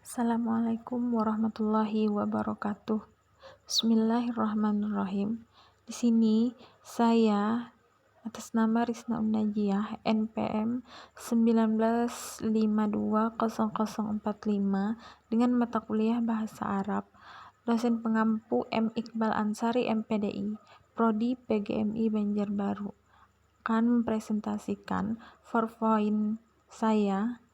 Assalamualaikum warahmatullahi wabarakatuh. Bismillahirrahmanirrahim. Di sini saya atas nama Risna Najiyah NPM 19520045 dengan mata kuliah Bahasa Arab, dosen pengampu M. Iqbal Ansari MPDI, Prodi PGMI Banjarbaru, akan mempresentasikan PowerPoint saya.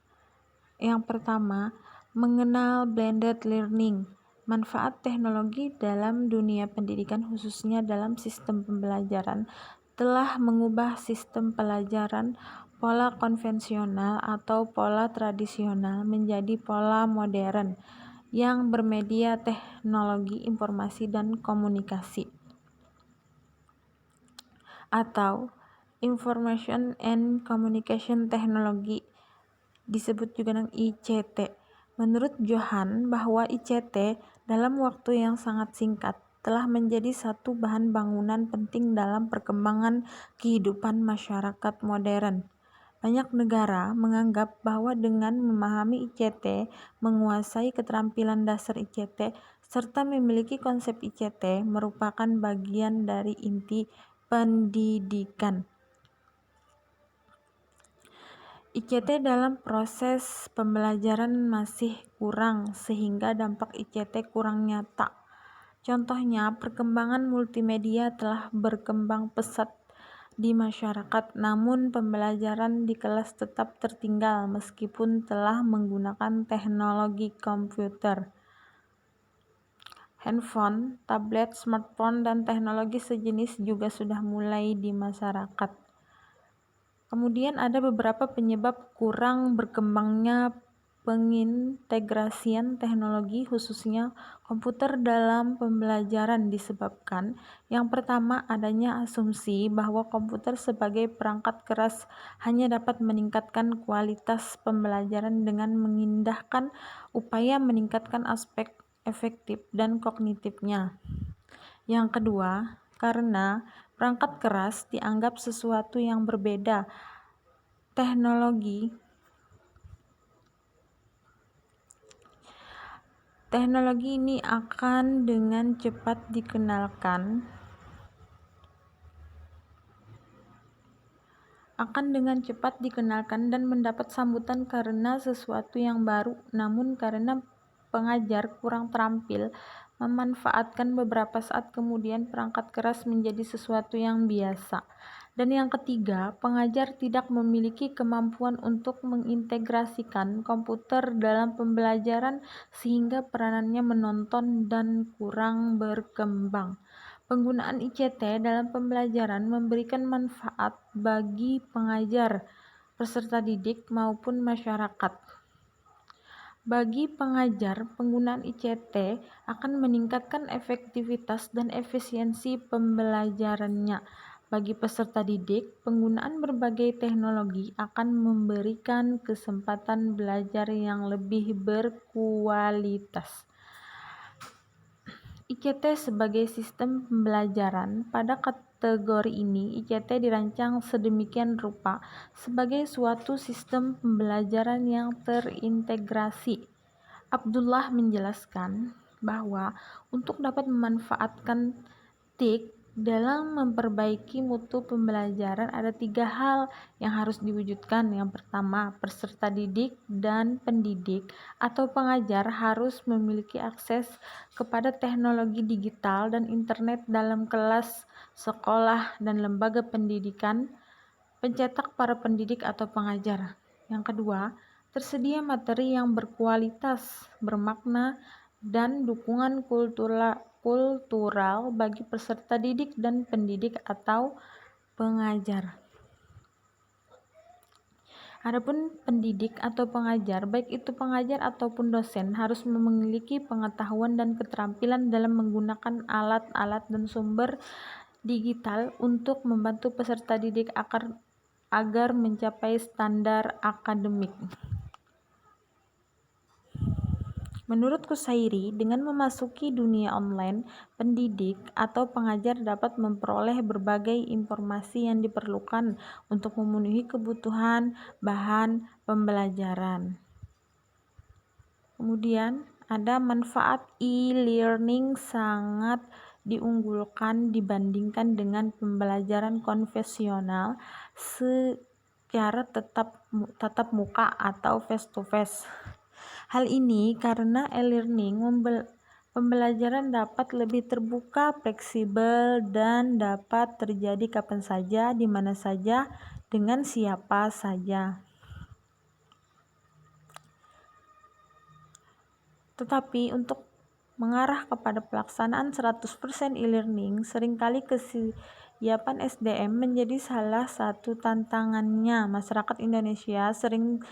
Yang pertama, mengenal blended learning, manfaat teknologi dalam dunia pendidikan khususnya dalam sistem pembelajaran telah mengubah sistem pelajaran pola konvensional atau pola tradisional menjadi pola modern yang bermedia teknologi informasi dan komunikasi atau Information and Communication Technology, disebut juga dengan ICT. Menurut Johan bahwa ICT dalam waktu yang sangat singkat telah menjadi satu bahan bangunan penting dalam perkembangan kehidupan masyarakat modern. Banyak negara menganggap bahwa dengan memahami ICT, menguasai keterampilan dasar ICT, serta memiliki konsep ICT merupakan bagian dari inti pendidikan. ICT dalam proses pembelajaran masih kurang sehingga dampak ICT kurang nyata. Contohnya, perkembangan multimedia telah berkembang pesat di masyarakat, namun pembelajaran di kelas tetap tertinggal meskipun telah menggunakan teknologi komputer, handphone, tablet, smartphone, dan teknologi sejenis juga sudah mulai di masyarakat. Kemudian ada beberapa penyebab kurang berkembangnya pengintegrasian teknologi khususnya komputer dalam pembelajaran disebabkan yang pertama adanya asumsi bahwa komputer sebagai perangkat keras hanya dapat meningkatkan kualitas pembelajaran dengan mengindahkan upaya meningkatkan aspek efektif dan kognitifnya. Yang kedua, karena perangkat keras dianggap sesuatu yang berbeda. Teknologi ini akan dengan cepat dikenalkan dan mendapat sambutan karena sesuatu yang baru, namun karena pengajar kurang terampil memanfaatkan beberapa saat kemudian perangkat keras menjadi sesuatu yang biasa. Dan yang ketiga, pengajar tidak memiliki kemampuan untuk mengintegrasikan komputer dalam pembelajaran sehingga peranannya menonton dan kurang berkembang. Penggunaan ICT dalam pembelajaran memberikan manfaat bagi pengajar, peserta didik, maupun masyarakat. Bagi pengajar, penggunaan ICT akan meningkatkan efektivitas dan efisiensi pembelajarannya. Bagi peserta didik, penggunaan berbagai teknologi akan memberikan kesempatan belajar yang lebih berkualitas. ICT sebagai sistem pembelajaran. Pada kategori ini, ICT dirancang sedemikian rupa sebagai suatu sistem pembelajaran yang terintegrasi. Abdullah menjelaskan bahwa untuk dapat memanfaatkan TIK dalam memperbaiki mutu pembelajaran ada 3 hal yang harus diwujudkan. Yang pertama, peserta didik dan pendidik atau pengajar harus memiliki akses kepada teknologi digital dan internet dalam kelas, sekolah, dan lembaga pendidikan, pencetak para pendidik atau pengajar. Yang kedua, tersedia materi yang berkualitas, bermakna, dan dukungan kultural bagi peserta didik dan pendidik atau pengajar. Adapun pendidik atau pengajar, baik itu pengajar ataupun dosen, harus memiliki pengetahuan dan keterampilan dalam menggunakan alat-alat dan sumber digital untuk membantu peserta didik agar mencapai standar akademik. Menurut Kusairi, dengan memasuki dunia online, pendidik atau pengajar dapat memperoleh berbagai informasi yang diperlukan untuk memenuhi kebutuhan bahan pembelajaran. Kemudian ada manfaat e-learning sangat diunggulkan dibandingkan dengan pembelajaran konvensional secara tatap muka atau face to face. Hal ini karena e-learning pembelajaran dapat lebih terbuka, fleksibel, dan dapat terjadi kapan saja, di mana saja, dengan siapa saja. Tetapi untuk mengarah kepada pelaksanaan 100% e-learning, seringkali kesiapan SDM menjadi salah satu tantangannya. Masyarakat Indonesia sering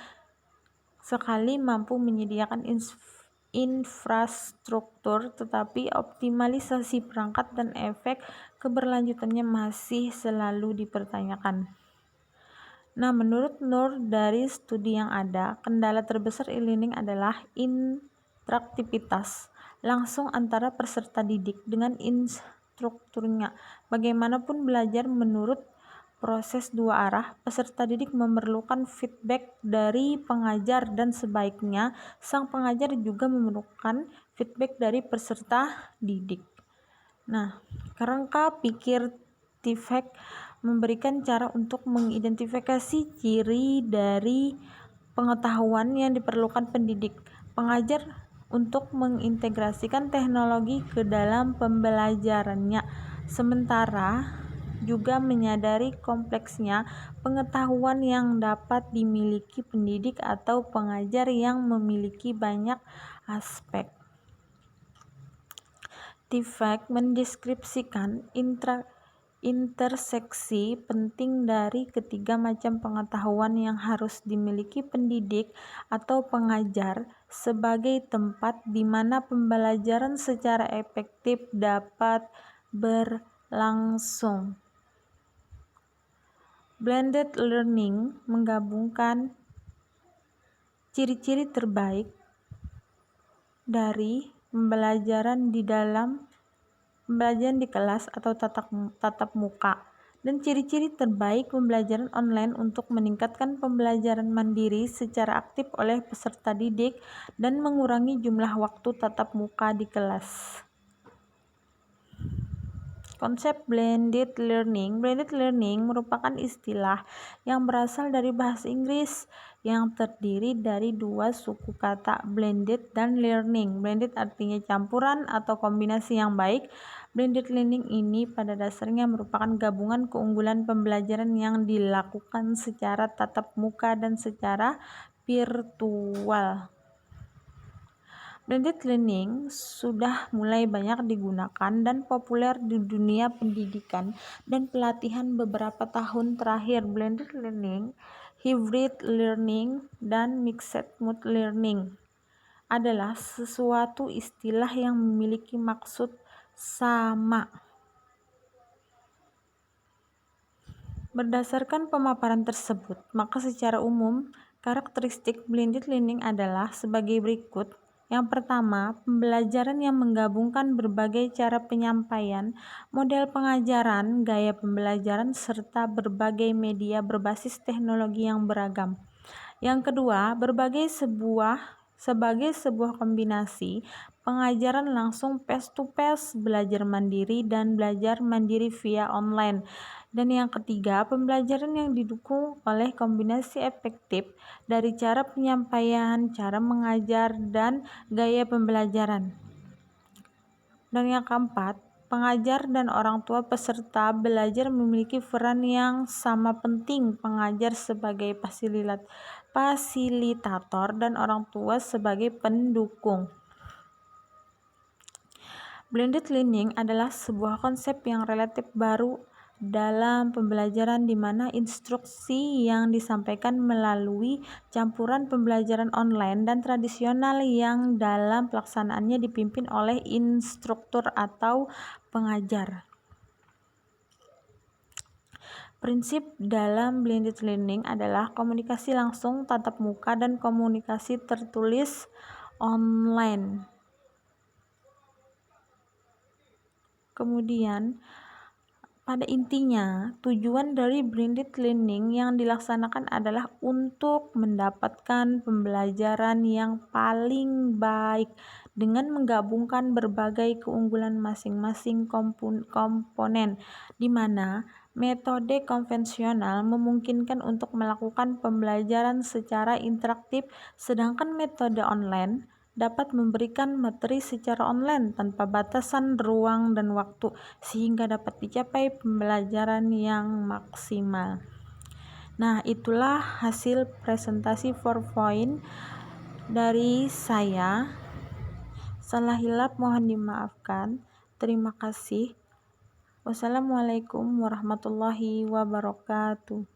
sekali mampu menyediakan infrastruktur, tetapi optimalisasi perangkat dan efek keberlanjutannya masih selalu dipertanyakan. Nah, menurut Nur, dari studi yang ada, kendala terbesar e-learning adalah interaktivitas langsung antara peserta didik dengan instrukturnya. Bagaimanapun belajar menurut proses dua arah, peserta didik memerlukan feedback dari pengajar dan sebaiknya sang pengajar juga memerlukan feedback dari peserta didik. Nah, kerangka pikir TIFAC memberikan cara untuk mengidentifikasi ciri dari pengetahuan yang diperlukan pendidik, pengajar untuk mengintegrasikan teknologi ke dalam pembelajarannya, sementara juga menyadari kompleksnya pengetahuan yang dapat dimiliki pendidik atau pengajar yang memiliki banyak aspek. TIFAC mendeskripsikan interseksi penting dari ketiga macam pengetahuan yang harus dimiliki pendidik atau pengajar sebagai tempat di mana pembelajaran secara efektif dapat berlangsung. Blended learning menggabungkan ciri-ciri terbaik dari pembelajaran di kelas atau tatap muka dan ciri-ciri terbaik pembelajaran online untuk meningkatkan pembelajaran mandiri secara aktif oleh peserta didik dan mengurangi jumlah waktu tatap muka di kelas. Konsep blended learning. Blended learning merupakan istilah yang berasal dari bahasa Inggris yang terdiri dari dua suku kata, blended dan learning. Blended artinya campuran atau kombinasi yang baik. Blended learning ini pada dasarnya merupakan gabungan keunggulan pembelajaran yang dilakukan secara tatap muka dan secara virtual. Blended learning sudah mulai banyak digunakan dan populer di dunia pendidikan dan pelatihan beberapa tahun terakhir. Blended learning, hybrid learning, dan mixed mode learning adalah sesuatu istilah yang memiliki maksud sama. Berdasarkan pemaparan tersebut, maka secara umum karakteristik blended learning adalah sebagai berikut. Yang pertama, pembelajaran yang menggabungkan berbagai cara penyampaian, model pengajaran, gaya pembelajaran, serta berbagai media berbasis teknologi yang beragam. Yang kedua, sebagai sebuah kombinasi pengajaran langsung face to face, belajar mandiri, dan belajar mandiri via online. Dan yang ketiga, pembelajaran yang didukung oleh kombinasi efektif dari cara penyampaian, cara mengajar, dan gaya pembelajaran. Dan yang keempat, pengajar dan orang tua peserta belajar memiliki peran yang sama penting, pengajar sebagai fasilitator dan orang tua sebagai pendukung. Blended learning adalah sebuah konsep yang relatif baru dalam pembelajaran di mana instruksi yang disampaikan melalui campuran pembelajaran online dan tradisional yang dalam pelaksanaannya dipimpin oleh instruktur atau pengajar. Prinsip dalam blended learning adalah komunikasi langsung tatap muka dan komunikasi tertulis online. Kemudian Pada intinya, tujuan dari blended learning yang dilaksanakan adalah untuk mendapatkan pembelajaran yang paling baik dengan menggabungkan berbagai keunggulan masing-masing komponen, di mana metode konvensional memungkinkan untuk melakukan pembelajaran secara interaktif, sedangkan metode online dapat memberikan materi secara online tanpa batasan ruang dan waktu, sehingga dapat dicapai pembelajaran yang maksimal. Nah, itulah hasil presentasi PowerPoint dari saya. Salah hilap mohon dimaafkan. Terima kasih. Wassalamualaikum warahmatullahi wabarakatuh.